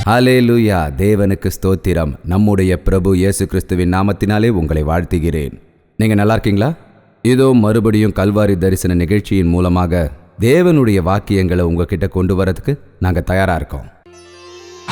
ஹல்லேலூயா! தேவனுக்கு ஸ்தோத்திரம். நம்முடைய பிரபு இயேசு கிறிஸ்துவின் நாமத்தினாலே உங்களை வாழ்த்துகிறேன். நீங்கள் நல்லா இருக்கீங்களா? இதோ மறுபடியும் கல்வாரி தரிசன நிகழ்ச்சியின் மூலமாக தேவனுடைய வாக்கியங்களை உங்ககிட்ட கொண்டு வரதுக்கு நாங்கள் தயாராக இருக்கோம்.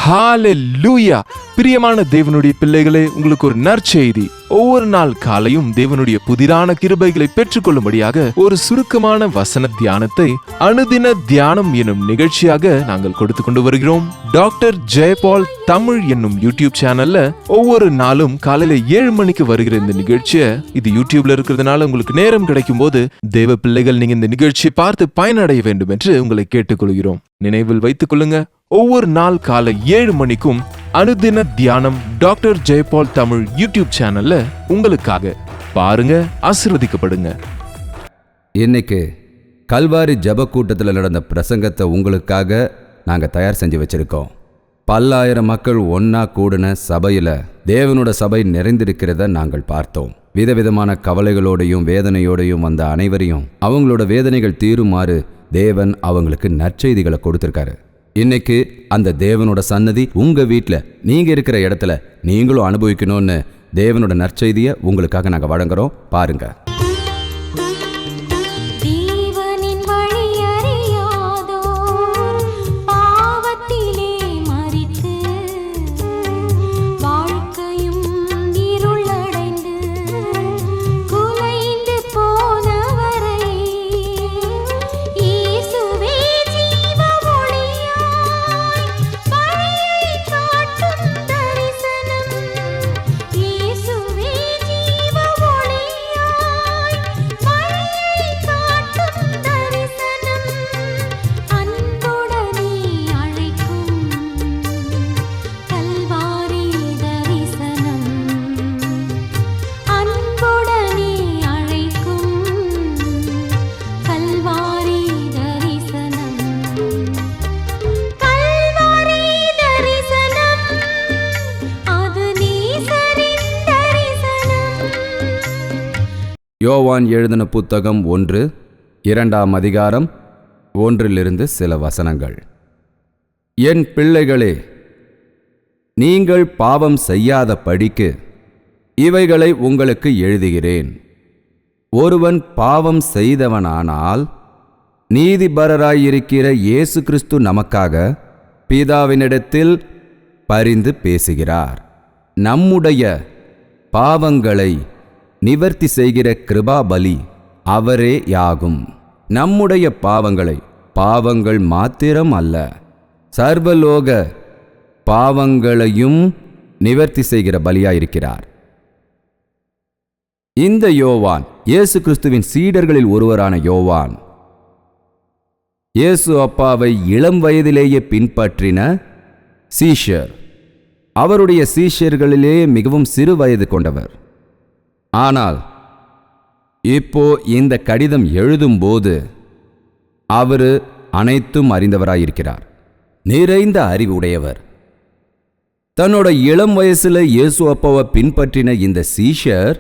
ஹல்லேலூயா! பிரியமான தேவனுடைய பிள்ளைகளே, உங்களுக்கு ஒரு நற்செய்தி. ஒவ்வொரு நாள் காலையும் தேவனுடைய புதிரான கிருபைகளை பெற்றுக்கொள்ளும்படியாக ஒரு சுருக்கமான வசன தியானத்தை அனுதின தியானம் என்னும் நிகழ்ச்சியாக நாங்கள் கொடுத்து கொண்டு வருகிறோம். டாக்டர் ஜெயபால் தமிழ் என்னும் யூடியூப் சேனல்ல ஒவ்வொரு நாளும் காலையில 7 மணிக்கு வருகிற இந்த நிகழ்ச்சியை, இது யூடியூப்ல இருக்கிறதுனால உங்களுக்கு நேரம் கிடைக்கும் போது தேவ பிள்ளைகள் நீங்க இந்த நிகழ்ச்சியை பார்த்து பயனடைய வேண்டும் என்று உங்களை கேட்டுக்கொள்கிறோம். நினைவில் வைத்துக் கொள்ளுங்க, ஒவ்வொரு நாள் காலை 7 மணிக்கும் அனுதின தியானம் டாக்டர் ஜெயபால் தமிழ் யூடியூப் சேனல்ல உங்களுக்காக பாருங்க, ஆசீர்வதிக்கப்படுங்க. இன்னைக்கு கல்வாரி ஜப கூட்டத்தில் நடந்த பிரசங்கத்தை உங்களுக்காக நாங்கள் தயார் செஞ்சு வச்சிருக்கோம். பல்லாயிரம் மக்கள் ஒன்னா கூடின சபையில் தேவனோட சபை நிறைந்திருக்கிறத நாங்கள் பார்த்தோம். விதவிதமான கவலைகளோடையும் வேதனையோடையும் வந்த அனைவரையும் அவங்களோட வேதனைகள் தீருமாறு தேவன் அவங்களுக்கு நற்செய்திகளை கொடுத்திருக்காரு. இன்னைக்கு அந்த தேவனோட சன்னதி உங்க வீட்டில் நீங்க இருக்கிற இடத்துல நீங்களும் அனுபவிக்கணும்னு தேவனோட நற்செய்தியை உங்களுக்காக நாங்கள் வழங்குறோம். பாருங்க. யோவான் எழுதின புத்தகம் 1:2 அதிகாரம் 1 சில வசனங்கள். என் பிள்ளைகளே, நீங்கள் பாவம் செய்யாத படிக்கு இவைகளை உங்களுக்கு எழுதுகிறேன். ஒருவன் பாவம் செய்தவனானால் நீதிபரராயிருக்கிற இயேசு கிறிஸ்து நமக்காக பிதாவினிடத்தில் பரிந்து பேசுகிறார். நம்முடைய பாவங்களை நிவர்த்தி செய்கிற கிருபாபலி அவரே யாகும். நம்முடைய பாவங்கள் மாத்திரம் அல்ல, சர்வலோக பாவங்களையும் நிவர்த்தி செய்கிற பலியாயிருக்கிறார். இந்த யோவான் இயேசு கிறிஸ்துவின் சீடர்களில் ஒருவரான யோவான். இயேசு அப்பாவை இளம் வயதிலேயே பின்பற்றின சீஷர். அவருடைய சீஷர்களிலே மிகவும் சிறு வயது கொண்டவர். ஆனால் இப்போ இந்த கடிதம் எழுதும்போது அவர் அனைத்தும் அறிந்தவராயிருக்கிறார், நிறைந்த அறிவு உடையவர். தன்னோட இளம் வயசுல இயேசு அப்பாவை பின்பற்றின இந்த சீஷர்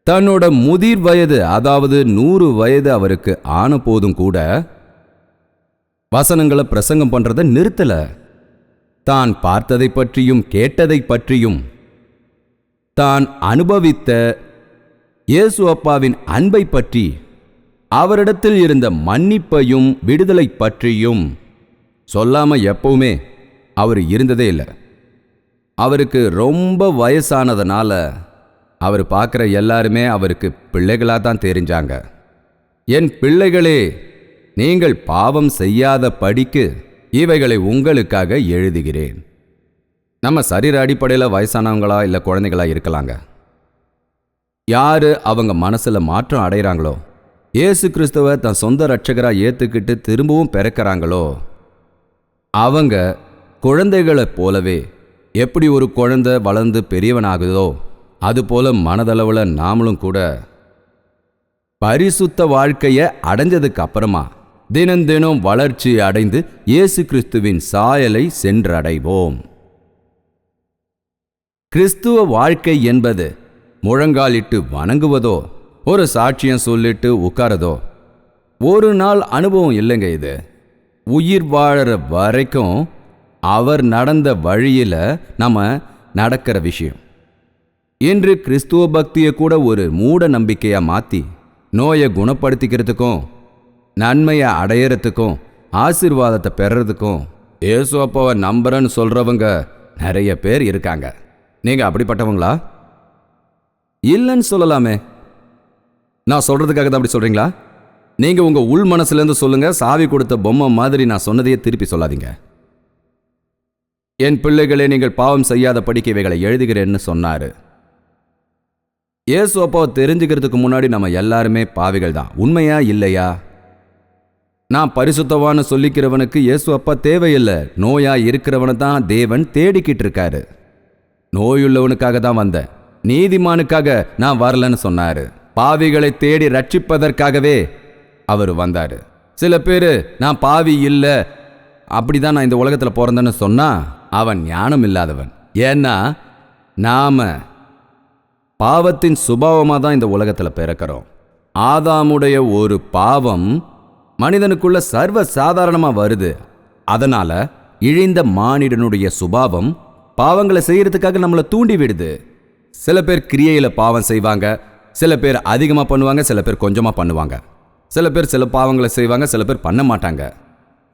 தன்னோட முதிர் வயது, அதாவது 100 வயது அவருக்கு ஆன போதும் கூட வசனங்களை பிரசங்கம் பண்றதை நிறுத்தல. தான் பார்த்ததை பற்றியும் கேட்டதை பற்றியும் தான் அனுபவித்த இயேசு அப்பாவின் அன்பை பற்றி, அவரிடத்தில் இருந்த மன்னிப்பையும் விடுதலை பற்றியும் சொல்லாம எப்பவுமே அவர் இருந்ததே இல்லை. அவருக்கு ரொம்ப வயசானதுனால அவர் பார்க்குற எல்லாருமே அவருக்கு பிள்ளைகளாக தான் தெரிஞ்சாங்க. என் பிள்ளைகளே, நீங்கள் பாவம் செய்யாத படிக்கு இவைகளை உங்களுக்காக எழுதுகிறேன். நம்ம சரீர அடிப்படையில் வயசானவங்களா இல்லை குழந்தைகளா இருக்கலாங்க. யாரு அவங்க மனசுல மாற்றம் அடைகிறாங்களோ, இயேசு கிறிஸ்துவை தன் சொந்த ரட்சகராக ஏற்றுக்கிட்டு திரும்பவும் பிறக்கிறாங்களோ, அவங்க குழந்தைகளைப் போலவே எப்படி ஒரு குழந்தை வளர்ந்து பெரியவனாகுதோ அதுபோல மனதளவில் நாமளும் கூட பரிசுத்த வாழ்க்கையை அடைஞ்சதுக்கு அப்புறமா தினம் வளர்ச்சி அடைந்து இயேசு கிறிஸ்துவின் சாயலை சென்றடைவோம். கிறிஸ்துவ வாழ்க்கை என்பது முழங்காலிட்டு வணங்குவதோ ஒரு சாட்சியம் சொல்லிட்டு உட்காரதோ ஒரு நாள் அனுபவம் இல்லைங்க. இது உயிர் வாழற வரைக்கும் அவர் நடந்த வழியில நம்ம நடக்கிற விஷயம். இன்று கிறிஸ்துவ பக்தியை கூட ஒரு மூட நம்பிக்கையா மாத்தி நோயை குணப்படுத்திக்கிறதுக்கும் நன்மையை அடையறதுக்கும் ஆசீர்வாதத்தை பெறறதுக்கும் இயேசு அப்பாவை நம்புறேன்னு சொல்றவங்க நிறைய பேர் இருக்காங்க. நீங்க அப்படிப்பட்டவங்களா? இல்லைன்னு சொல்லலாமே. நான் சொல்றதுக்காக தான் அப்படி சொல்றீங்களா? நீங்க உங்க உள் மனசுல இருந்து சொல்லுங்க. சாவி கொடுத்த பொம்மை மாதிரி நான் சொன்னதையே திருப்பி சொல்லாதீங்க. என் பிள்ளைகளே, நீங்கள் பாவம் செய்யாத படிக்க இவைகளை எழுதுகிறேன்னு சொன்னாரு. இயேசு அப்பாவை தெரிஞ்சுக்கிறதுக்கு முன்னாடி நம்ம எல்லாருமே பாவிகள் தான். உண்மையா இல்லையா? நான் பரிசுத்தவான்னு சொல்லிக்கிறவனுக்கு இயேசு அப்பா தேவையில்லை. நோயா இருக்கிறவனை தான் தேவன் தேடிக்கிட்டு இருக்காரு. நோயுள்ளவனுக்காக தான் வந்தேன், நீதிமானுக்காக நான் வரலன்னு சொன்னாரு. பாவிகளை தேடி ரட்சிப்பதற்காகவே அவர் வந்தாரு. சில பேர் நான் பாவி இல்லை, அப்படிதான் நான் இந்த உலகத்தில் பிறந்தேன்னு சொன்னா அவன் ஞானம் இல்லாதவன். ஏன்னா நாம பாவத்தின் சுபாவமாக தான் இந்த உலகத்தில் பிறக்கிறோம். ஆதாமுடைய ஒரு பாவம் மனிதனுக்குள்ள சர்வ சாதாரணமாக வருது. அதனால இழிந்த மானிடனுடைய சுபாவம் பாவங்களை செய்யறதுக்காக நம்மளை தூண்டி விடுது. சில பேர் கிரியையில் பாவம் செய்வாங்க, சில பேர் அதிகமாக பண்ணுவாங்க, சில பேர் கொஞ்சமாக பண்ணுவாங்க. சில பேர் சில பாவங்களை செய்வாங்க, சில பேர் பண்ண மாட்டாங்க.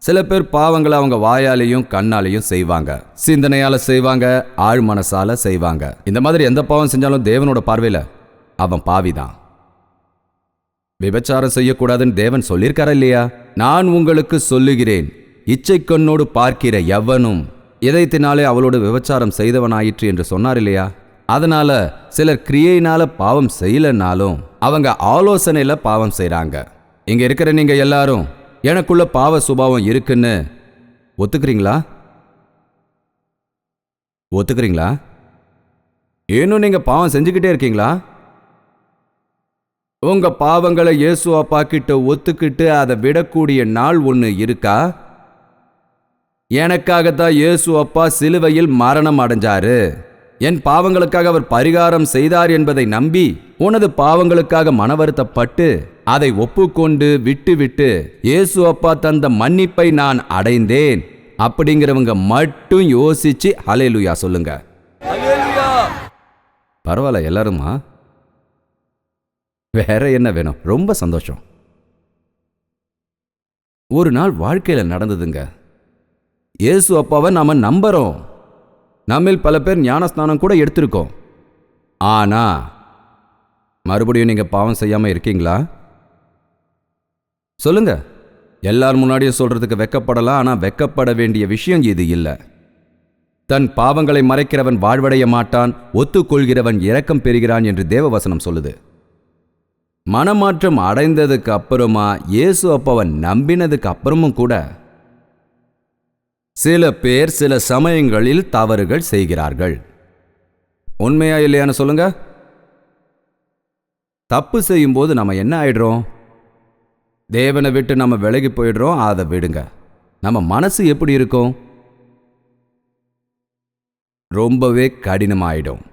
சில பேர் பாவங்களை அவங்க வாயாலையும் கண்ணாலையும் செய்வாங்க, சிந்தனையால் செய்வாங்க, ஆழ் மனசால செய்வாங்க. இந்த மாதிரி எந்த பாவம் செஞ்சாலும் தேவனோட பார்வையில் அவன் பாவிதான். விபச்சாரம் செய்யக்கூடாதுன்னு தேவன் சொல்லியிருக்காரா இல்லையா? நான் உங்களுக்கு சொல்லுகிறேன், இச்சை கண்ணோடு பார்க்கிற எவனும் இதயத்தினாலே அவளோடு விபச்சாரம் செய்தவனாயிற்று என்று சொன்னார் இல்லையா? அதனால சிலர் கிரியையினால பாவம் செய்யலனாலும் அவங்க ஆலோசனையில பாவம் செய்றாங்க. இங்க இருக்கிற நீங்க எல்லாரும் எனக்குள்ள பாவ சுபாவம் இருக்குன்னு ஒத்துக்கிறீங்களா? ஒத்துக்கிறீங்களா? இன்னும் நீங்க பாவம் செஞ்சுக்கிட்டே இருக்கீங்களா? உங்க பாவங்களை இயேசு அப்பா கிட்ட ஒத்துக்கிட்டு அதை விடக்கூடிய நாள் ஒன்று இருக்கா? எனக்காகத்தான் இயேசு அப்பா சிலுவையில் மரணம் அடைஞ்சாரு. என் பாவங்களுக்காக அவர் பரிகாரம் செய்தார் என்பதை நம்பி உனது பாவங்களுக்காக மனவருத்தப்பட்டு அதை ஒப்புக்கொண்டு விட்டு இயேசு அப்பா தந்த மன்னிப்பை நான் அடைந்தேன் அப்படிங்கிறவங்க மட்டும் யோசிச்சு ஹல்லேலூயா சொல்லுங்க. பரவாயில்ல எல்லாருமா? வேற என்ன வேணும்? ரொம்ப சந்தோஷம். ஒரு நாள் வாழ்க்கையில நடந்ததுங்க. இயேசு அப்பாவை நாம நம்புறோம். நம்மில் பல பேர் ஞானஸ்நானம் கூட எடுத்திருக்கோம். ஆனா மறுபடியும் நீங்க பாவம் செய்யாம இருக்கீங்களா? சொல்லுங்க. எல்லார் முன்னாடியும் சொல்றதுக்கு வெக்கப்படலாம், ஆனா வெக்கப்பட வேண்டிய விஷயம் இது இல்லை. தன் பாவங்களை மறைக்கிறவன் வாழ்வடைய மாட்டான், ஒத்துக்கொள்கிறவன் இரக்கம் பெறுகிறான் என்று தேவவசனம் சொல்லுது. மனமாற்றம் அடைந்ததுக்கு அப்புறமா இயேசு அப்பாவை நம்பினதுக்கு அப்புறமும் கூட சில பேர் சில சமயங்களில் தவறுகள் செய்கிறார்கள். உண்மையா இல்லையான்னு சொல்லுங்க. தப்பு செய்யும் போது நம்ம என்ன ஆயிடுறோம்? தேவனை விட்டு நம்ம விலகி போயிடுறோம். அதை விடுங்க. நம்ம மனசு எப்படி இருக்கும்? ரொம்பவே கடினமாயிடும்.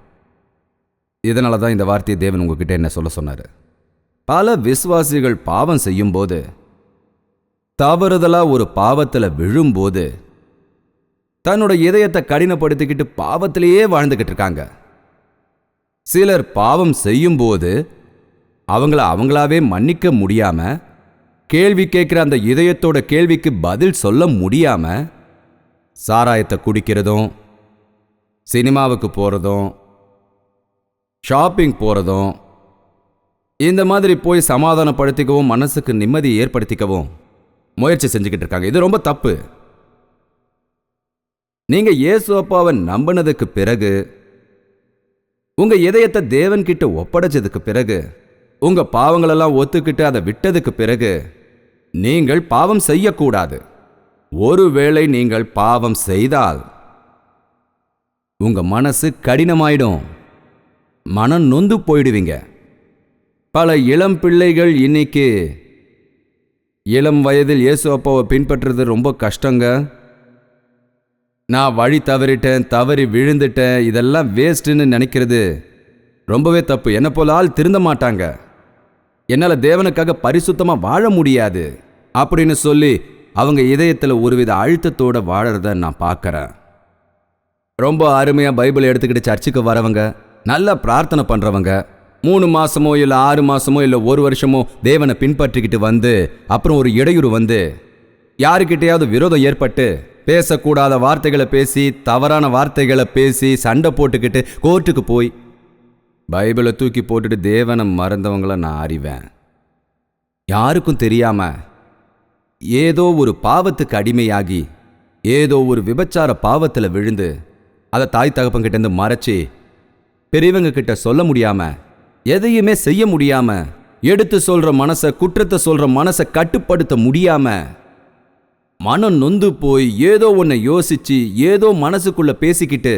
இதனால தான் இந்த வார்த்தையை தேவன் உங்ககிட்ட என்ன சொல்ல சொன்னாரு. பல விசுவாசிகள் பாவம் செய்யும் போது, தவறுதலா ஒரு பாவத்துல விழும்போது தன்னோட இதயத்தை கடினப்படுத்திக்கிட்டு பாவத்திலேயே வாழ்ந்துகிட்டு இருக்காங்க. சிலர் பாவம் செய்யும் போது அவங்களாவே மன்னிக்க முடியாம, கேள்வி கேட்கிற அந்த இதயத்தோட கேள்விக்கு பதில் சொல்ல முடியாம சாராயத்தை குடிக்கிறதும், சினிமாவுக்கு போறதும், ஷாப்பிங் போறதும், இந்த மாதிரி போய் சமாதானப்படுத்திக்கவும் மனசுக்கு நிம்மதி ஏற்படுத்திக்கவும் முயற்சி செஞ்சுக்கிட்டு இருக்காங்க. இது ரொம்ப தப்பு. நீங்க இயேசு அப்பாவை நம்பினதுக்கு பிறகு, உங்க இதயத்தை தேவன் கிட்ட ஒப்படைச்சதுக்கு பிறகு, உங்க பாவங்களெல்லாம் ஒத்துக்கிட்டு அதை விட்டதுக்கு பிறகு நீங்கள் பாவம் செய்யக்கூடாது. ஒருவேளை நீங்கள் பாவம் செய்தால் உங்க மனசு கடினமாயிடும், மனம் நொந்து போயிடுவீங்க. பல இளம் பிள்ளைகள் இன்னைக்கு இளம் வயதில் இயேசு அப்பாவை பின்பற்றுறது ரொம்ப கஷ்டங்க. நான் வழி தவறிட்டேன், தவறி விழுந்துட்டேன், இதெல்லாம் வேஸ்ட்டுன்னு நினைக்கிறது ரொம்பவே தப்பு. என்னை போல ஆள் திருந்த மாட்டாங்க, என்னால் தேவனுக்காக பரிசுத்தமாக வாழ முடியாது அப்படின்னு சொல்லி அவங்க இதயத்தில் ஒருவித அழுத்தத்தோட வாழறத நான் பார்க்கறேன். ரொம்ப அருமையாக பைபிள் எடுத்துக்கிட்டு சர்ச்சுக்கு வரவங்க, நல்லா பிரார்த்தனை பண்ணுறவங்க, 3 மாசமோ இல்லை 6 மாசமோ இல்லை 1 வருஷமோ தேவனை பின்பற்றிக்கிட்டு வந்து அப்புறம் ஒரு இடையூறு வந்து யாருக்கிட்டையாவது விரோதம் ஏற்பட்டு பேசக்கூடாத வார்த்தைகளை பேசி, தவறான வார்த்தைகளை பேசி, சண்டை போட்டுக்கிட்டு கோர்ட்டுக்கு போய் பைபிளை தூக்கி போட்டுட்டு தேவனை மறந்தவங்கள நான் அறிவேன். யாருக்கும் தெரியாம ஏதோ ஒரு பாவத்துக்கு அடிமையாகி, ஏதோ ஒரு விபச்சார பாவத்தில் விழுந்து அதை தாய் தகப்பன்கிட்டேருந்து மறைச்சி, பெரியவங்க கிட்ட சொல்ல முடியாம, எதையுமே செய்ய முடியாம, எடுத்து சொல்ற மனசை, குற்றத்தை சொல்ற மனசை கட்டுப்படுத்த முடியாம, மனம் நொந்து போய் ஏதோ ஒன்றை யோசிச்சு, ஏதோ மனசுக்குள்ள பேசிக்கிட்டு,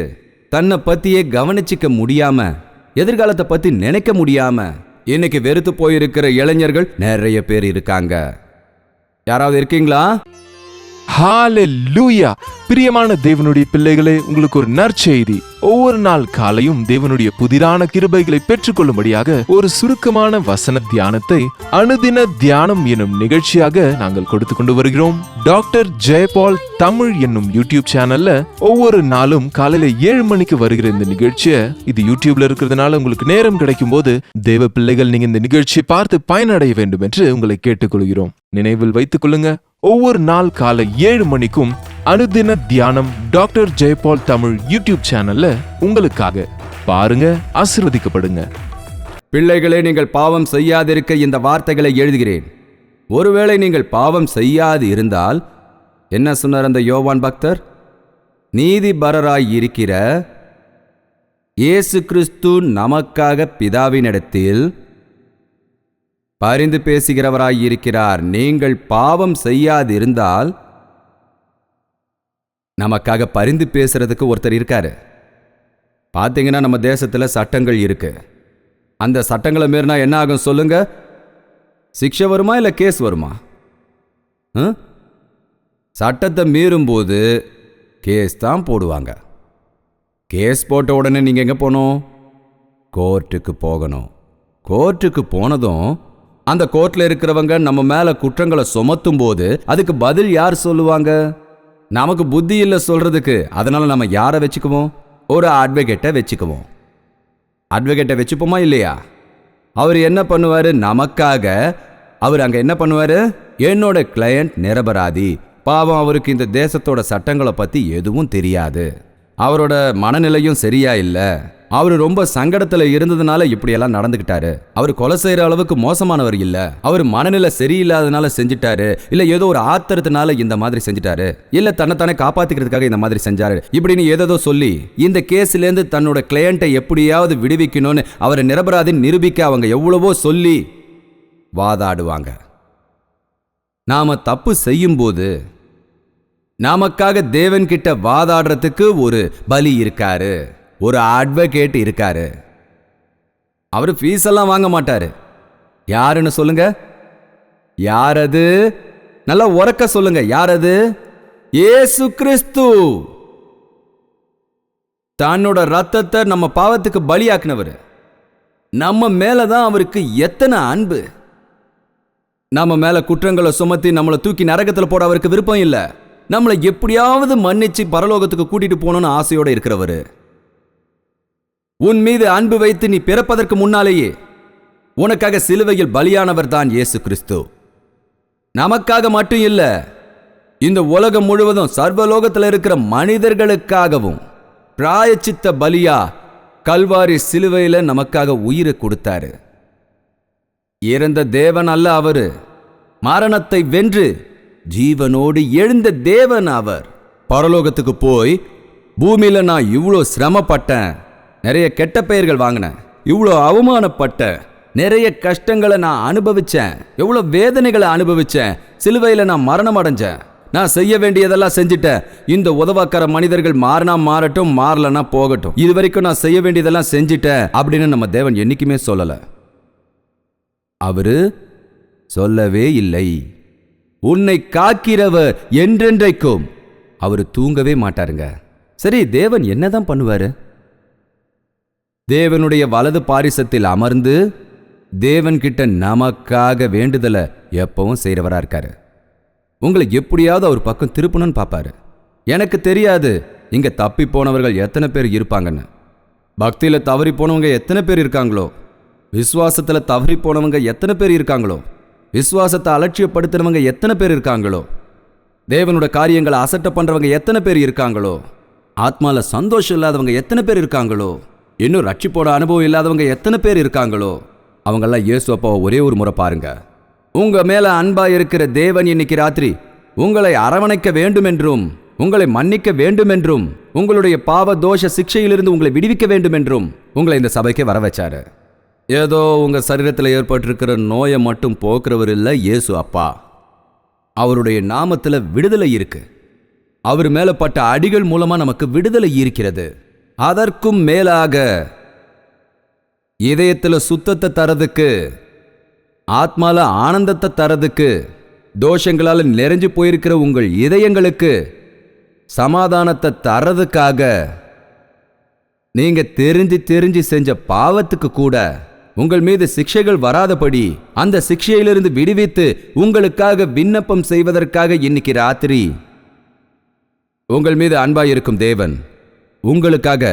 தன்னை பத்தியே கவனிச்சிக்க முடியாம, எதிர்காலத்தை பத்தி நினைக்க முடியாம இன்னைக்கு வெறுத்து போயிருக்கிற இளைஞர்கள் நிறைய பேர் இருக்காங்க. யாராவது இருக்கீங்களா? ஹalleluya! பிரியமான தேவனுடைய பிள்ளைகளே, உங்களுக்கு ஒரு நற்செய்தி. ஒவ்வொரு நாள் காலையும் தேவனுடைய புதிரான கிருபைகளை பெற்றுக்கொள்ளும்படியாக ஒரு சுருக்கமான வசன தியானத்தை அனுதின தியானம் என்னும் நிகழ்ச்சியாக நாங்கள் கொடுத்து கொண்டு வருகிறோம். டாக்டர் ஜெயபால் தமிழ் என்னும் யூடியூப் சேனல்ல ஒவ்வொரு நாளும் காலையில 7 மணிக்கு வருகிற இந்த நிகழ்ச்சியை, இது யூடியூப்ல இருக்கிறதுனால உங்களுக்கு நேரம் கிடைக்கும் போது தேவ பிள்ளைகள் நீங்க இந்த நிகழ்ச்சியை பார்த்து பயனடைய வேண்டும் என்று உங்களை கேட்டுக்கொள்கிறோம். நினைவில் வைத்துக் கொள்ளுங்க, ஒவ்வொரு நாள் காலை 7 மணிக்கும் அனுதின தியானம் டாக்டர் ஜெயபால் தமிழ் யூடியூப் சேனல்ல உங்களுக்காக பாருங்க, ஆசீர்வதிக்கப்படுங்க. பிள்ளைகளே, நீங்கள் பாவம் செய்யாதிருக்க இந்த வார்த்தைகளை எழுதுகிறேன். ஒருவேளை நீங்கள் பாவம் செய்யாது இருந்தால், என்ன சொன்னார் அந்த யோவான் பக்தர்? நீதிபரராய் இருக்கிற இயேசு கிறிஸ்து நமக்காக பிதாவினிடத்தில் பரிந்து பேசுகிறவராயிருக்கிறார். நீங்கள் பாவம் செய்யாதிருந்தால் நமக்காக பரிந்து பேசுறதுக்கு ஒருத்தர் இருக்காரு. பார்த்தீங்கன்னா நம்ம தேசத்தில் சட்டங்கள் இருக்கு. அந்த சட்டங்களை மீறினா என்ன ஆகும் சொல்லுங்க? சிக்ஷை வருமா இல்லை கேஸ் வருமா? சட்டத்தை மீறும்போது கேஸ் தான் போடுவாங்க. கேஸ் போட்ட உடனே நீங்கள் எங்கே போகணும்? கோர்ட்டுக்கு போகணும். கோர்ட்டுக்கு போனதும் அந்த கோர்ட்டில் இருக்கிறவங்க நம்ம மேலே குற்றங்களை சுமத்தும் போது அதுக்கு பதில் யார் சொல்லுவாங்க? நமக்கு புத்தி இல்லை சொல்றதுக்கு. அதனால நம்ம யாரை வச்சுக்குவோம்? ஒரு அட்வொகேட்டை வச்சுக்குவோம். அட்வொகேட்டை வச்சுப்போமா இல்லையா? அவர் என்ன பண்ணுவார்? நமக்காக அவர் அங்கே என்ன பண்ணுவார்? என்னோட கிளையண்ட் நிரபராதி, பாவம், அவருக்கு இந்த தேசத்தோட சட்டங்களை பற்றி எதுவும் தெரியாது, அவரோட மனநிலையும் சரியா இல்லை, அவர் ரொம்ப சங்கடத்தில் இருந்ததுனால இப்படியெல்லாம் நடந்துக்கிட்டாரு, அவர் கொலை செய்கிற அளவுக்கு மோசமானவர் இல்லை, அவர் மனநிலை சரியில்லாதனால செஞ்சுட்டாரு, இல்லை ஏதோ ஒரு ஆத்திரத்தினால இந்த மாதிரி செஞ்சுட்டாரு, இல்லை தன்னைத்தானே காப்பாற்றிக்கிறதுக்காக இந்த மாதிரி செஞ்சாரு, இப்படின்னு ஏதோ சொல்லி இந்த கேஸ்லேருந்து தன்னோட கிளையண்ட்டை எப்படியாவது விடுவிக்கணும்னு அவரை நிரபராதி நிரூபிக்க அவங்க எவ்வளவோ சொல்லி வாதாடுவாங்க. நாம தப்பு செய்யும்போது நமக்காக தேவன்கிட்ட வாதாடுறதுக்கு ஒரு பலி இருக்காரு, ஒரு அட்வொகேட் இருக்காரு. அவர் ஃபீஸ் எல்லாம் வாங்க மாட்டாரு. யாருன்னு சொல்லுங்க? யாரது? நல்லா உரக்க சொல்லுங்க. யாரது? இயேசு கிறிஸ்து. தன்னோட ரத்தத்தை நம்ம பாவத்துக்கு பலியாக்குனவர். நம்ம மேலதான் அவருக்கு எத்தனை அன்பு. நம்ம மேல குற்றங்களை சுமத்தி நம்மளை தூக்கி நரகத்தில் போட அவருக்கு விருப்பம் இல்லை. நம்மளை எப்படியாவது மன்னிச்சு பரலோகத்துக்கு கூட்டிட்டு போகணும்னு ஆசையோட இருக்கிறவர். உன் மீது அன்பு வைத்து நீ பிறப்பதற்கு முன்னாலேயே உனக்காக சிலுவையில் பலியானவர் தான் இயேசு கிறிஸ்து. நமக்காக மட்டும் இல்ல, இந்த உலகம் முழுவதும் சர்வலோகத்தில் இருக்கிற மனிதர்களுக்காகவும் பிராயச்சித்த பலியா கல்வாரி சிலுவையில நமக்காக உயிரை கொடுத்தாரு. இறந்த தேவன் அல்ல அவரு, மரணத்தை வென்று ஜீவனோடு எழுந்த தேவன் அவர். பரலோகத்துக்கு போய் பூமியில நான் இவ்வளோ சிரமப்பட்டேன், நிறைய கெட்ட பெயர்கள் வாங்கினேன், இவ்வளோ அவமானப்பட்டேன், நிறைய கஷ்டங்களை நான் அனுபவிச்சேன், எவ்வளோ வேதனைகளை அனுபவிச்சேன், சிலுவையில் நான் மரணம் அடைஞ்சேன், நான் செய்ய வேண்டியதெல்லாம் செஞ்சுட்டேன், இந்த உதவாக்கார மனிதர்கள் மாறினா மாறட்டும், மாறலன்னா போகட்டும், இது வரைக்கும் நான் செய்ய வேண்டியதெல்லாம் செஞ்சுட்டேன் அப்படின்னு நம்ம தேவன் என்னைக்குமே சொல்லலை. அவரு சொல்லவே இல்லை. உன்னை காக்கிறவர் என்றென்றைக்கும் அவர் தூங்கவே மாட்டாருங்க. சரி, தேவன் என்னதான் பண்ணுவாரு? தேவனுடைய வலது பாரிசத்தில் அமர்ந்து தேவன் கிட்ட நமக்காக வேண்டுதலை எப்பவும் செய்கிறவரா இருக்காரு. உங்களை எப்படியாவது அவர் பக்கம் திருப்பணும்னு பார்ப்பாரு. எனக்கு தெரியாது இங்க தப்பி போனவர்கள் எத்தனை பேர் இருப்பாங்கன்னு. பக்தியில தவறி போனவங்க எத்தனை பேர் இருக்காங்களோ, விசுவாசத்துல தவறி போனவங்க எத்தனை பேர் இருக்காங்களோ, விசுவாசத்தை அலட்சியப்படுத்துறவங்க எத்தனை பேர் இருக்காங்களோ, தேவனோட காரியங்களை அசட்டை பண்றவங்க எத்தனை பேர் இருக்காங்களோ, ஆத்மால சந்தோஷம் இல்லாதவங்க எத்தனை பேர் இருக்காங்களோ, இன்னும் ரட்சிப்போட அனுபவம் இல்லாதவங்க எத்தனை பேர் இருக்காங்களோ, அவங்கெல்லாம் இயேசு அப்பாவை ஒரே ஒரு முறை பாருங்க. உங்க மேல அன்பா இருக்கிற தேவன் இன்னைக்கு ராத்திரி உங்களை அரவணைக்க வேண்டும் என்றும், உங்களை மன்னிக்க வேண்டும் என்றும், உங்களுடைய பாவ தோஷ சிக்ஷையிலிருந்து உங்களை விடுவிக்க வேண்டும் என்றும் உங்களை இந்த சபைக்கு வர வச்சாரு. ஏதோ உங்க சரீரத்தில் ஏற்பட்டிருக்கிற நோயை மட்டும் போக்குறவர் இல்லை இயேசு அப்பா. அவருடைய நாமத்துல விடுதலை இருக்கு. அவர் மேல பட்ட அடிகள் மூலமா நமக்கு விடுதலை இருக்கிறது. அதற்கும் மேலாக இதயத்துல சுத்தத்தை தரதுக்கு, ஆத்மால ஆனந்தத்தை தரதுக்கு, தோஷங்களால் நிறைஞ்சு போயிருக்கிற உங்கள் இதயங்களுக்கு சமாதானத்தை தரதுக்காக, நீங்க தெரிஞ்சு செஞ்ச பாவத்துக்கு கூட உங்கள் மீது சிக்ஷைகள் வராதபடி அந்த சிக்ஷையிலிருந்து விடுவித்து உங்களுக்காக விண்ணப்பம் செய்வதற்காக இன்னைக்கு ராத்திரி உங்கள் மீது அன்பாய் இருக்கும் தேவன் உங்களுக்காக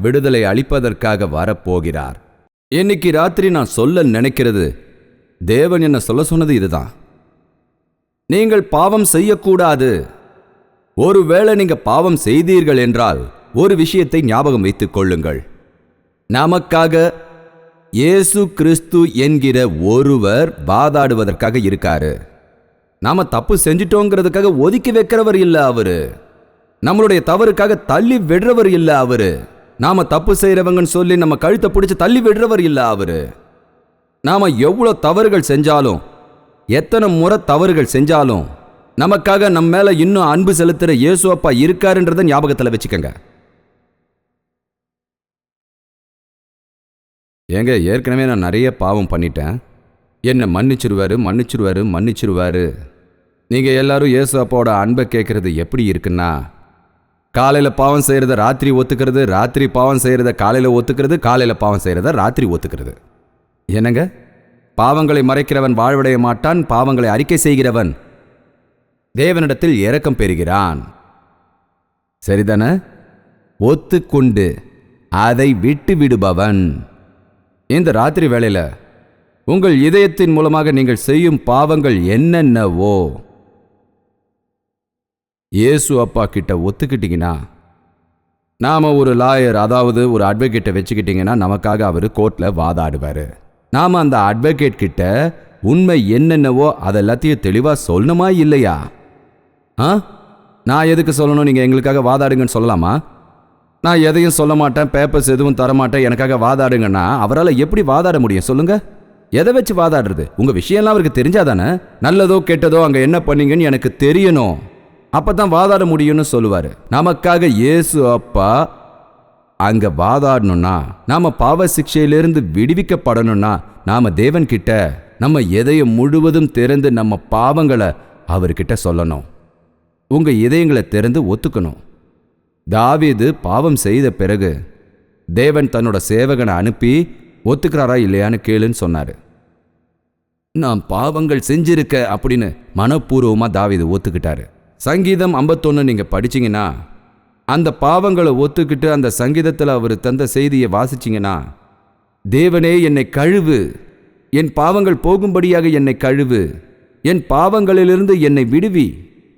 விடுதலை அளிப்பதற்காக வரப்போகிறார். இன்னைக்கு ராத்திரி நான் சொல்ல நினைக்கிறது, தேவன் என்ன சொல்ல சொன்னது இதுதான். நீங்கள் பாவம் செய்யக்கூடாது. ஒருவேளை நீங்க பாவம் செய்தீர்கள் என்றால் ஒரு விஷயத்தை ஞாபகம் வைத்துக் கொள்ளுங்கள். நமக்காக இயேசு கிறிஸ்து என்கிற ஒருவர் வாதாடுவதற்காக இருக்காரு. நாம தப்பு செஞ்சிட்டோங்கிறதுக்காக ஒதுக்கி வைக்கிறவர் இல்ல அவரு. நம்மளுடைய தவறுக்காக தள்ளி விடுறவர் இல்ல அவரு. நாம தப்பு செய்யறவங்கன்னு சொல்லி நம்ம கழுத்தை பிடிச்சு தள்ளி விடுறவர் இல்ல அவரு. நாம எவ்வளவு தவறுகள் செஞ்சாலும், எத்தனை முறை தவறுகள் செஞ்சாலும், நமக்காக நம்ம மேல இன்னும் அன்பு செலுத்துற இயேசு அப்பா இருக்காருன்றத ஞாபகத்துல வச்சுக்கங்க. ஏங்க, ஏற்கனவே நான் நிறைய பாவம் பண்ணிட்டேன், என்னை மன்னிச்சிருவாரு. நீங்க எல்லாரும் இயேசு அப்பாவோட அன்பை கேட்கறது எப்படி இருக்குன்னா, காலையில பாவம் செய்யறத ராத்திரி ஒத்துக்கிறது, ராத்திரி பாவம் செய்யறத காலையில ஒத்துக்கிறது, காலையில பாவம் செய்யறத ராத்திரி ஒத்துக்கிறது. என்னங்க, பாவங்களை மறைக்கிறவன் வாழ்வடைய மாட்டான், பாவங்களை அறிக்கை செய்கிறவன் தேவனிடத்தில் இரக்கம் பெறுகிறான். சரிதானே? ஒத்துக்கொண்டு அதை விட்டு விடுபவன். இந்த ராத்திரி வேளையில உங்கள் இதயத்தின் மூலமாக நீங்கள் செய்யும் பாவங்கள் என்னென்னவோ இயேசு அப்பா கிட்ட ஒத்துக்கிட்டீங்கன்னா, நாம ஒரு லாயர், அதாவது ஒரு அட்வொகேட்டை வச்சுக்கிட்டீங்கன்னா நமக்காக அவர் கோர்ட்ல வாதாடுவாரு. நாம அந்த அட்வொகேட் கிட்ட உண்மை என்னென்னவோ அதெல்லாத்தையும் தெளிவா சொல்லணுமா இல்லையா? நான் எதுக்கு சொல்லணும்? நீங்க எங்களுக்காக வாதாடுங்கன்னு சொல்லலாமா? நான் எதையும் சொல்ல மாட்டேன், பேப்பர்ஸ் எதுவும் தரமாட்டேன், எனக்காக வாதாடுங்கன்னா அவரால் எப்படி வாதாட முடியும் சொல்லுங்க? எதை வச்சு வாதாடுறது? உங்க விஷயம்லாம் அவருக்கு தெரிஞ்சாதானே? நல்லதோ கெட்டதோ அங்க என்ன பண்ணீங்கன்னு எனக்கு தெரியணும், அப்பதான் வாதாட முடியும்னு சொல்லுவாரு. நமக்காக இயேசு அப்பா அங்க வாதாடணும்னா, நாம பாவ சிக்ஷையிலிருந்து விடுவிக்கப்படணும்னா, நாம தேவன் கிட்ட நம்ம இதயம் முழுவதும் திறந்து நம்ம பாவங்களை அவர்கிட்ட சொல்லணும். உங்க இதயங்களை திறந்து ஒத்துக்கணும். தாவீது பாவம் செய்த பிறகு தேவன் தன்னோட சேவகனை அனுப்பி ஒத்துக்கிறாரா இல்லையான்னு கேளுன்னு சொன்னாரு. நான் பாவங்கள் செஞ்சிருக்க அப்படின்னு மனப்பூர்வமா தாவீது ஒத்துக்கிட்டாரு. சங்கீதம் 51 நீங்க படிச்சீங்கன்னா, அந்த பாவங்களை ஒத்துக்கிட்டு அந்த சங்கீதத்தில் அவர் தந்த செய்தியை வாசிச்சிங்கன்னா, தேவனே என்னை கழுவு, என் பாவங்கள் போகும்படியாக என்னை கழுவு, என் பாவங்களிலிருந்து என்னை விடுவி,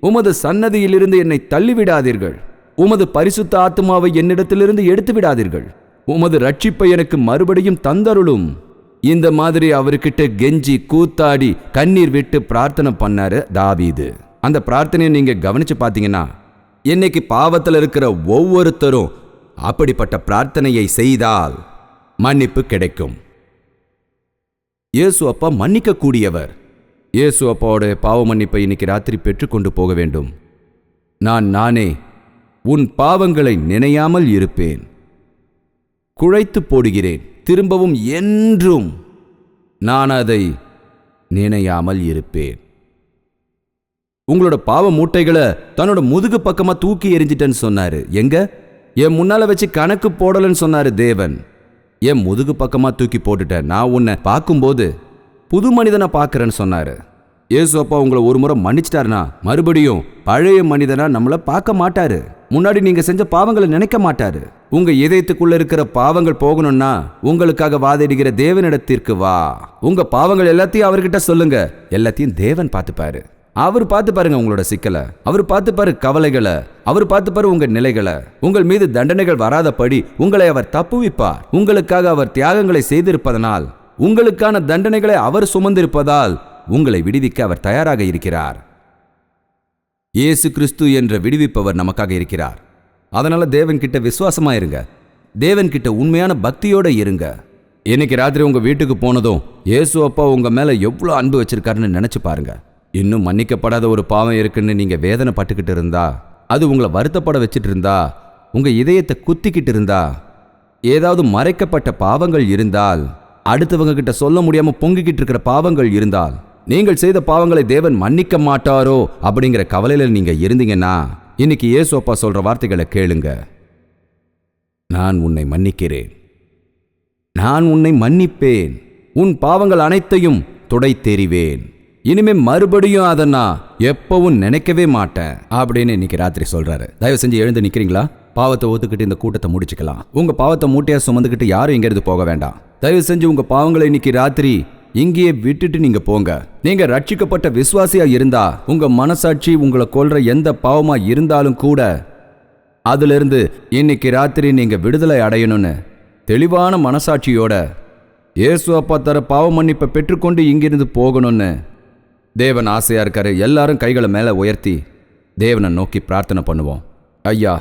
உமது சன்னதியிலிருந்து என்னை தள்ளிவிடாதீர்கள், உமது பரிசுத்த ஆத்துமாவை என்னிடத்திலிருந்து எடுத்து விடாதீர்கள், உமது ரட்சிப்பை எனக்கு மறுபடியும் தந்தருளும். இந்த மாதிரி அவர்கிட்ட கெஞ்சி கூத்தாடி கண்ணீர் விட்டு பிரார்த்தனை பண்ணாரு தாவீது. அந்த பிரார்த்தனையை நீங்க கவனிச்சு பார்த்தீங்கன்னா, இன்னைக்கு பாவத்தில் இருக்கிற ஒவ்வொருத்தரும் அப்படிப்பட்ட பிரார்த்தனையை செய்தால் மன்னிப்பு கிடைக்கும். இயேசு அப்பா மன்னிக்க கூடியவர். இயேசு அப்பாவோட பாவ மன்னிப்பை இன்னைக்கு ராத்திரி பெற்றுக்கொண்டு போக வேண்டும். நானே உன் பாவங்களை நினையாமல் இருப்பேன், குழைத்து போடுகிறேன், திரும்பவும் என்றும் நான் அதை நினையாமல் இருப்பேன். உங்களோட பாவ மூட்டைகளை தன்னோட முதுகு பக்கமா தூக்கி எறிஞ்சிட்டேன்னு சொன்னாரு. எங்க? என் முன்னால வச்சு கணக்கு போடலன்னு சொன்னாரு தேவன். என் முதுகு பக்கமா தூக்கி போட்டுட்டேன், நான் உன்னை பார்க்கும்போது புது மனிதனை பார்க்கறேன்னு சொன்னாரு. இயேசு அப்பா உங்களை ஒரு முறை மன்னிச்சிட்டாருனா மறுபடியும் பழைய மனிதனா நம்மள பார்க்க மாட்டாரு. முன்னாடி நீங்க செஞ்ச பாவங்களை நினைக்க மாட்டாரு. உங்க இதயத்துக்குள்ள இருக்கிற பாவங்கள் போகணும்னா உங்களுக்காக வாதிடுகிற தேவனிடத்திற்கு வா. உங்க பாவங்கள் எல்லாத்தையும் அவர்கிட்ட சொல்லுங்க. எல்லாத்தையும் தேவன் பார்த்துப்பாரு. அவர் பார்த்து பாருங்க உங்களோட சிக்கலை, அவர் பார்த்து பாரு கவலைகளை, அவர் பார்த்து பாரு உங்க நிலைகளை. உங்கள் மீது தண்டனைகள் வராதபடி உங்களை அவர் தப்புவிப்பார். உங்களுக்காக அவர் தியாகங்களை செய்திருப்பதனால், உங்களுக்கான தண்டனைகளை அவர் சுமந்திருப்பதால் உங்களை விடுவிக்க அவர் தயாராக இருக்கிறார். இயேசு கிறிஸ்து என்ற விடுவிப்பவர் நமக்காக இருக்கிறார். அதனால தேவன் கிட்ட விசுவாசமா இருங்க. தேவன் கிட்ட உண்மையான பக்தியோட இருங்க. இன்னைக்கு ராத்திரி உங்க வீட்டுக்கு போனதும் இயேசு அப்பா உங்க மேல எவ்வளவு அன்பு வச்சிருக்காருன்னு நினைச்சு பாருங்க. இன்னும் மன்னிக்கப்படாத ஒரு பாவம் இருக்குன்னு நீங்க வேதனை பட்டுக்கிட்டு இருந்தா, அது உங்களை வருத்தப்பட வச்சுட்டு இருந்தா, உங்க இதயத்தை குத்திக்கிட்டு இருந்தா, ஏதாவது மறைக்கப்பட்ட பாவங்கள் இருந்தால், அடுத்தவங்க கிட்ட சொல்ல முடியாம பொங்கிக்கிட்டு இருக்கிற பாவங்கள் இருந்தால், நீங்கள் செய்த பாவங்களை தேவன் மன்னிக்க மாட்டாரோ அப்படிங்கிற கவலையில நீங்க இருந்தீங்கன்னா, இன்னைக்கு இயேசு அப்பா சொல்ற வார்த்தைகளை கேளுங்க. நான் உன்னை மன்னிக்கிறேன், நான் உன்னை மன்னிப்பேன், உன் பாவங்கள் அனைத்தையும் துடைத்தெறிவேன், இனிமே மறுபடியும் அதை நான் எப்பவும் நினைக்கவே மாட்டேன் அப்படின்னு இன்னைக்கு ராத்திரி சொல்றாரு. தயவு செஞ்சு எழுந்து நிக்கிறீங்களா? பாவத்தை ஒத்துக்கிட்டு இந்த கூட்டத்தை முடிச்சுக்கலாம். உங்க பாவத்தை மூட்டையா சுமந்துக்கிட்டு யாரும் எங்கிருந்து போக வேண்டாம். தயவு செஞ்சு உங்க பாவங்களை இன்னைக்கு ராத்திரி இங்கேயே விட்டுட்டு நீங்க போங்க. நீங்க ரட்சிக்கப்பட்ட விசுவாசியா இருந்தா, உங்க மனசாட்சி உங்களை கொல்ற எந்த பாவமா இருந்தாலும் கூட அதுல இருந்து இன்னைக்கு ராத்திரி நீங்க விடுதலை அடையணும்னு தெளிவான மனசாட்சியோட இயேசு அப்பா தர பாவ மன்னிப்பை பெற்றுக்கொண்டு இங்கிருந்து போகணும்னு தேவன் ஆசையா இருக்காரு. எல்லாரும் கைகளை மேல உயர்த்தி தேவனை நோக்கி பிரார்த்தனை பண்ணுவோம். ஐயா,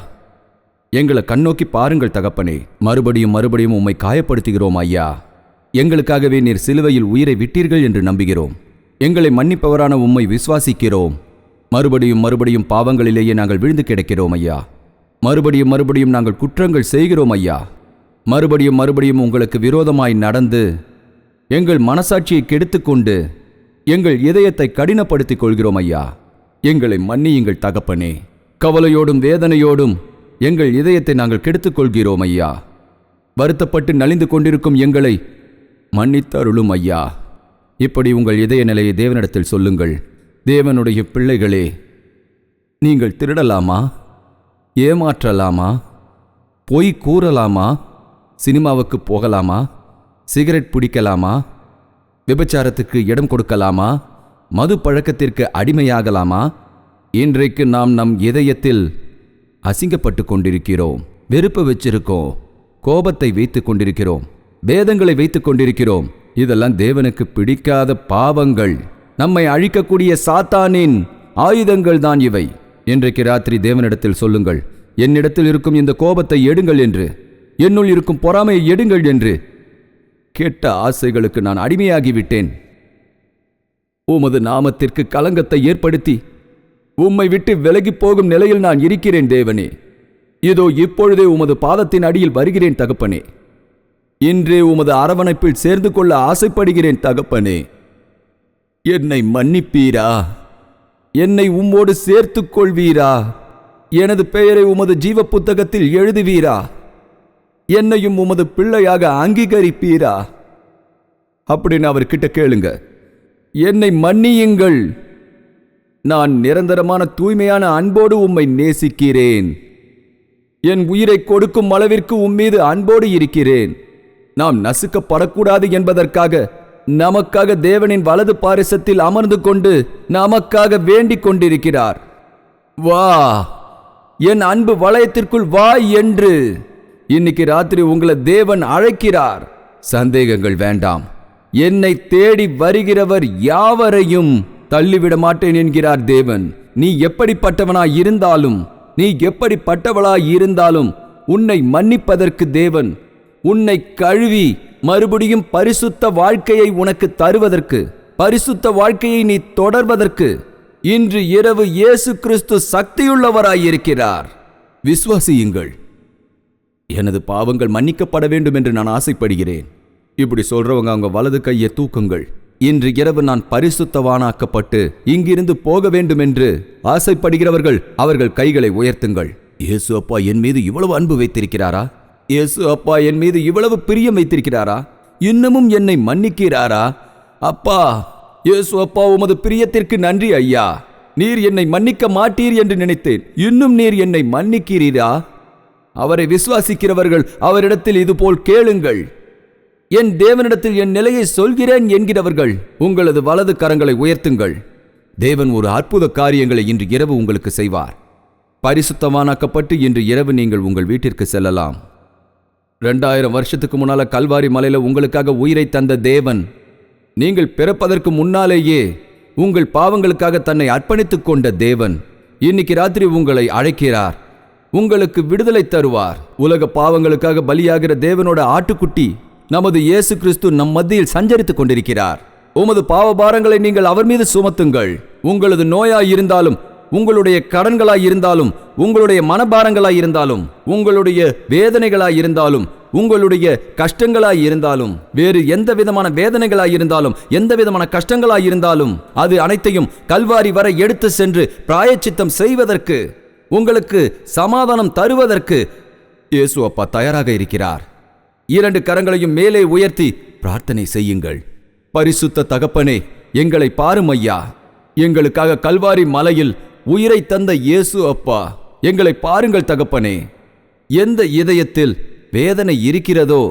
எங்களை கண்ணோக்கி பாருங்கள் தகப்பனே. மறுபடியும் மறுபடியும் உம்மை காயப்படுத்துகிறோம் ஐயா. எங்களுக்காகவே நீர் சிலுவையில் உயிரை விட்டீர்கள் என்று நம்புகிறோம். எங்களை மன்னிப்பவரான உம்மை விசுவாசிக்கிறோம். மறுபடியும் மறுபடியும் பாவங்களிலேயே நாங்கள் விழுந்து கிடக்கிறோம் ஐயா. மறுபடியும் மறுபடியும் நாங்கள் குற்றங்கள் செய்கிறோம் ஐயா. மறுபடியும் மறுபடியும் உங்களுக்கு விரோதமாய் நடந்து எங்கள் மனசாட்சியை கெடுத்துக்கொண்டு எங்கள் இதயத்தை கடினப்படுத்திக் கொள்கிறோம் ஐயா. எங்களை மன்னியுங்கள் தகப்பனே. கவலையோடும் வேதனையோடும் எங்கள் இதயத்தை நாங்கள் கெடுத்துக்கொள்கிறோம் ஐயா. வருத்தப்பட்டு நலிந்து கொண்டிருக்கும் எங்களை மன்னித்தருளும் ஐயா. இப்படி உங்கள் இதய நிலையை தேவனிடத்தில் சொல்லுங்கள். தேவனுடைய பிள்ளைகளே, நீங்கள் திருடலாமா, ஏமாற்றலாமா, பொய் கூறலாமா, சினிமாவுக்கு போகலாமா, சிகரெட் பிடிக்கலாமா, விபச்சாரத்துக்கு இடம் கொடுக்கலாமா, மது பழக்கத்திற்கு அடிமையாகலாமா? இன்றைக்கு நாம் நம் இதயத்தில் அசிங்கப்பட்டு கொண்டிருக்கிறோம், வெறுப்பு வச்சிருக்கோம், கோபத்தை வைத்துக் கொண்டிருக்கிறோம், பேதங்களை வைத்துக் கொண்டிருக்கிறோம். இதெல்லாம் தேவனுக்கு பிடிக்காத பாவங்கள், நம்மை அழிக்கக்கூடிய சாத்தானின் ஆயுதங்கள் தான் இவை. இன்றைக்கு ராத்திரி தேவனிடத்தில் சொல்லுங்கள், என்னிடத்தில் இருக்கும் இந்த கோபத்தை எடுங்கள் என்று, என்னுள் இருக்கும் பொறாமையை எடுங்கள் என்று. கெட்ட ஆசைகளுக்கு நான் அடிமையாகிவிட்டேன். உமது நாமத்திற்கு களங்கத்தை ஏற்படுத்தி உம்மை விட்டு விலகி போகும் நிலையில் நான் இருக்கிறேன் தேவனே. இதோ இப்பொழுதே உமது பாதத்தின் அடியில் வருகிறேன் தகப்பனே. இன்றே உமது அரவணைப்பில் சேர்ந்து கொள்ள ஆசைப்படுகிறேன் தகப்பனே. என்னை மன்னிப்பீரா? என்னை உம்மோடு சேர்த்துக் கொள்வீரா? எனது பெயரை உமது ஜீவ புத்தகத்தில் எழுதுவீரா? என்னையும் உமது பிள்ளையாக அங்கீகரிப்பீரா? அப்படின்னு அவர்கிட்ட கேளுங்க. என்னை மன்னியுங்கள். நான் நிரந்தரமான தூய்மையான அன்போடு உம்மை நேசிக்கிறேன். என் உயிரை கொடுக்கும் அளவிற்கு உம்மீது அன்போடு இருக்கிறேன். நாம் நசுக்கப்படக்கூடாது என்பதற்காக நமக்காக தேவனின் வலது பாரிசத்தில் அமர்ந்து கொண்டு நமக்காக வேண்டிக் கொண்டிருக்கிறார். வா, என் அன்பு வளையத்திற்குள் வா என்று இன்னைக்கு ராத்திரி உங்களை தேவன் அழைக்கிறார். சந்தேகங்கள் வேண்டாம். என்னை தேடி வருகிறவர் யாவரையும் தள்ளிவிட மாட்டேன் என்கிறார் தேவன். நீ எப்படிப்பட்டவனாய் இருந்தாலும், நீ எப்படிப்பட்டவளாய் இருந்தாலும் உன்னை மன்னிப்பதற்கு தேவன், உன்னை கழுவி மறுபடியும் பரிசுத்த வாழ்க்கையை உனக்கு தருவதற்கு, பரிசுத்த வாழ்க்கையை நீ தொடர்வதற்கு இன்று இரவு இயேசு கிறிஸ்து சக்தியுள்ளவராயிருக்கிறார். விசுவாசியுங்கள். எனது பாவங்கள் மன்னிக்கப்பட வேண்டும் என்று நான் ஆசைப்படுகிறேன். இப்படி சொல்றவங்க அவங்க வலது கையை தூக்குங்கள். இன்று இரவு நான் பரிசுத்தவானாக்கப்பட்டு இங்கிருந்து போக வேண்டும் என்று ஆசைப்படுகிறவர்கள் அவர்கள் கைகளை உயர்த்துங்கள். இயேசு அப்பா என் மீது இவ்வளவு அன்பு வைத்திருக்கிறாரா? இயேசு அப்பா என் மீது இவ்வளவு பிரியம் வைத்திருக்கிறாரா? இன்னமும் என்னை மன்னிக்கிறாரா? அப்பா, இயேசு அப்பா, உமது பிரியத்திற்கு நன்றி ஐயா. நீர் என்னை மன்னிக்க மாட்டீர் என்று நினைத்தேன். இன்னும் நீர் என்னை மன்னிக்கிறீரா? அவரை விசுவாசிக்கிறவர்கள் அவரிடத்தில் இதுபோல் கேளுங்கள். என் தேவனிடத்தில் என் நிலையை சொல்கிறேன் என்கிறவர்கள் உங்களது வலது கரங்களை உயர்த்துங்கள். தேவன் ஒரு அற்புத காரியங்களை இன்று இரவு உங்களுக்கு செய்வார். பரிசுத்தமானாக்கப்பட்டு இன்று இரவு நீங்கள் உங்கள் வீட்டிற்கு செல்லலாம். 2000 வருஷத்துக்கு முன்னால கல்வாரி மலையில உங்களுக்காக உயிரை தந்த தேவன், நீங்கள் பிறப்பதற்கு முன்னாலேயே உங்கள் பாவங்களுக்காக தன்னை அர்ப்பணித்துக் கொண்ட தேவன் இன்னைக்கு ராத்திரி உங்களை அழைக்கிறார். உங்களுக்கு விடுதலை தருவார். உலக பாவங்களுக்காக பலியாகிற தேவனோட ஆட்டுக்குட்டி நமது இயேசு கிறிஸ்து நம் மத்தியில் சஞ்சரித்துக் கொண்டிருக்கிறார். உமது பாவ பாரங்களை நீங்கள் அவர் மீது சுமத்துங்கள். உங்களது நோயாய் இருந்தாலும், உங்களுடைய கடன்களாய் இருந்தாலும், உங்களுடைய மனபாரங்களாய் இருந்தாலும், உங்களுடைய வேதனைகளாய் இருந்தாலும், உங்களுடைய கஷ்டங்களாய் இருந்தாலும், வேறு எந்த விதமான வேதனைகளாய் இருந்தாலும், எந்த விதமான கஷ்டங்களாய் இருந்தாலும், அது அனைத்தையும் கல்வாரி வரை எடுத்து சென்று பிராயச்சித்தம் செய்வதற்கு, உங்களுக்கு சமாதானம் தருவதற்கு இயேசு அப்பா தயாராக இருக்கிறார். 2 கரங்களையும் மேலே உயர்த்தி பிரார்த்தனை செய்யுங்கள். பரிசுத்த தகப்பனே, எங்களை பாரும் ஐயா. எங்களுக்காக கல்வாரி மலையில் உயிரை தந்த இயேசு அப்பா, எங்களை பாருங்கள் தகப்பனே. எந்த இதயத்தில் வேதனை இருக்கிறதோ,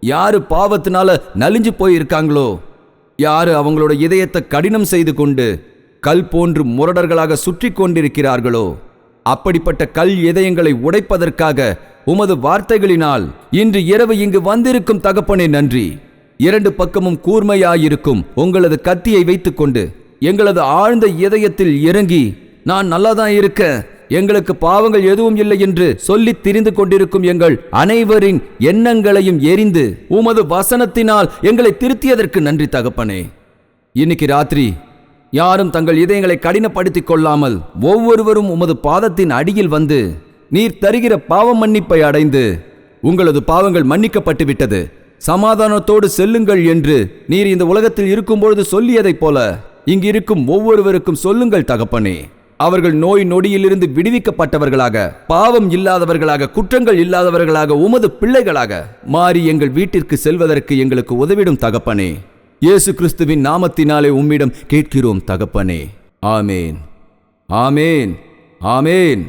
யாரு பாவத்தினால நலிஞ்சு போயிருக்காங்களோ, யாரு அவங்களோட இதயத்தை கடினம் செய்து கொண்டு கல் போன்று முரடர்களாக சுற்றி கொண்டிருக்கிறார்களோ, அப்படிப்பட்ட கல் இதயங்களை உடைப்பதற்காக உமது வார்த்தைகளினால் இன்று இரவு இங்கு வந்திருக்கும் தகப்பனே நன்றி. 2 பக்கமும் கூர்மையாயிருக்கும் உங்களது கத்தியை வைத்துக்கொண்டு எங்களது ஆழ்ந்த இதயத்தில் இறங்கி, நான் நல்லாதான் இருக்க, எங்களுக்கு பாவங்கள் எதுவும் இல்லை என்று சொல்லி திரிந்து கொண்டிருக்கும் எங்கள் அனைவரின் எண்ணங்களையும் எரிந்து உமது வசனத்தினால் எங்களை திருத்தியதற்கு நன்றி தகப்பனே. இன்னைக்கு ராத்திரி யாரும் தங்கள் இதயங்களை கடினப்படுத்திக் கொள்ளாமல் ஒவ்வொருவரும் உமது பாதத்தின் அடியில் வந்து நீர் தருகிற பாவ மன்னிப்பை அடைந்து, உங்களது பாவங்கள் மன்னிக்கப்பட்டு விட்டது, சமாதானத்தோடு செல்லுங்கள் என்று நீர் இந்த உலகத்தில் இருக்கும்பொழுது சொல்லியதைப் போல இங்கிருக்கும் ஒவ்வொருவருக்கும் சொல்லுங்கள் தகப்பனே. அவர்கள் நோய் நொடியிலிருந்து விடுவிக்கப்பட்டவர்களாக, பாவம் இல்லாதவர்களாக, குற்றங்கள் இல்லாதவர்களாக, உமது பிள்ளைகளாக மாறி எங்கள் வீட்டிற்கு செல்வதற்கு எங்களுக்கு உதவிடும் தகப்பனே. இயேசு கிறிஸ்துவின் நாமத்தினாலே உம்மிடம் கேட்கிறோம் தகப்பனே. ஆமேன், ஆமேன், ஆமேன்.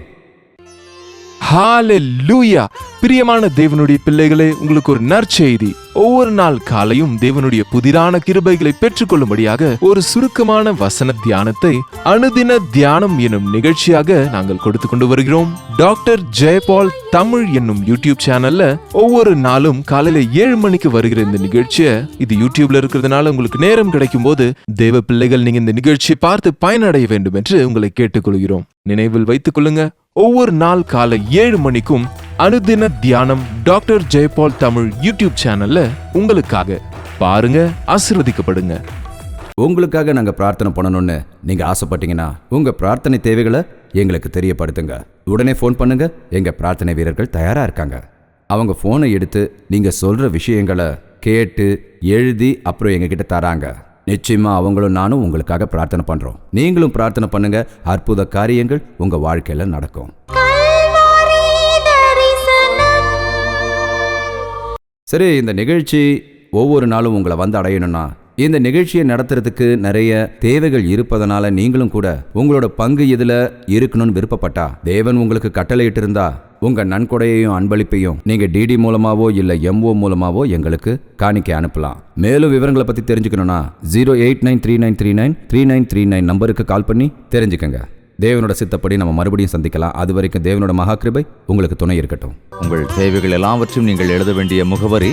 ஹalleluya. பிரியமான தேவனுடைய பிள்ளைகளே, உங்களுக்கு ஒரு நற்செய்தி. ஒவ்வொரு நாள் காலையும் தேவனுடைய புதிரான கிருபைகளை பெற்றுக்கொள்ளும்படியாக ஒரு சுருக்கமான வசன தியானத்தை அனுதின தியானம் என்னும் நிகழ்ச்சியாக நாங்கள் கொடுத்து கொண்டு வருகிறோம். டாக்டர் ஜெயபால் தமிழ் என்னும் யூடியூப் சேனல்ல ஒவ்வொரு நாளும் காலையில 7 மணிக்கு வருகிற இந்த நிகழ்ச்சியை, இது யூடியூப்ல இருக்கிறதுனால உங்களுக்கு நேரம் கிடைக்கும் போது தேவ பிள்ளைகள் நீங்க இந்த நிகழ்ச்சியை பார்த்து பயனடைய வேண்டும் என்று உங்களை கேட்டுக்கொள்கிறோம். நினைவில் வைத்துக் கொள்ளுங்க, ஒவ்வொரு நாள் காலை 7 மணிக்கும் அனுதின தியானம் டாக்டர் ஜெயபால் தமிழ் யூடியூப் சேனல்ல உங்களுக்காக பாருங்க, ஆசீர்வதிக்கப்படுங்க. உங்களுக்காக நாங்கள் பிரார்த்தனை பண்ணணும்னு நீங்கள் ஆசைப்பட்டீங்கன்னா உங்கள் பிரார்த்தனை தேவைகளை எங்களுக்கு தெரியப்படுத்துங்க. உடனே ஃபோன் பண்ணுங்க. எங்கள் பிரார்த்தனை வீரர்கள் தயாராக இருக்காங்க. அவங்க ஃபோனை எடுத்து நீங்கள் சொல்கிற விஷயங்களை கேட்டு எழுதி அப்புறம் எங்ககிட்ட தராங்க. நிச்சயமா அவங்களும் நானும் உங்களுக்காக பிரார்த்தனை பண்ணுறோம். நீங்களும் பிரார்த்தனை பண்ணுங்க. அற்புத காரியங்கள் உங்கள் வாழ்க்கையில் நடக்கும். சரி, இந்த நிகழ்ச்சி ஒவ்வொரு நாளும் உங்களை வந்து அடையணும்னா இந்த நிகழ்ச்சியை நடத்துறதுக்கு நிறைய தேவைகள் இருப்பதனால நீங்களும் கூட உங்களோட பங்கு இதுல இருக்கணும்னு விருப்பப்பட்டா, தேவன் உங்களுக்கு கட்டளையிட்டு இருந்தா உங்க நன்கொடையையும் அன்பளிப்பையும் நீங்க டிடி மூலமாவோ இல்ல MO மூலமாவோ எங்களுக்கு காணிக்கை அனுப்பலாம். மேலும் விவரங்களை பத்தி தெரிஞ்சுக்கணும்னா 08939393939 நம்பருக்கு கால் பண்ணி தெரிஞ்சுக்கங்க. தேவனோட சித்தப்படி நம்ம மறுபடியும் சந்திக்கலாம். அது வரைக்கும் தேவனோட மகாகிருபை உங்களுக்கு துணை இருக்கட்டும். உங்கள் தேவைகள் எல்லாவற்றையும் நீங்கள் எழுத வேண்டிய முகவரி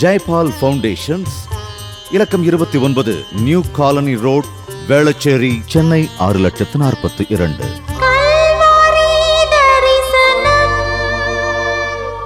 ஜெயபால் ஃபவுண்டேஷன்ஸ், இலக்கம் 29, new colony road, Velachery, Chennai 6,42,00,000.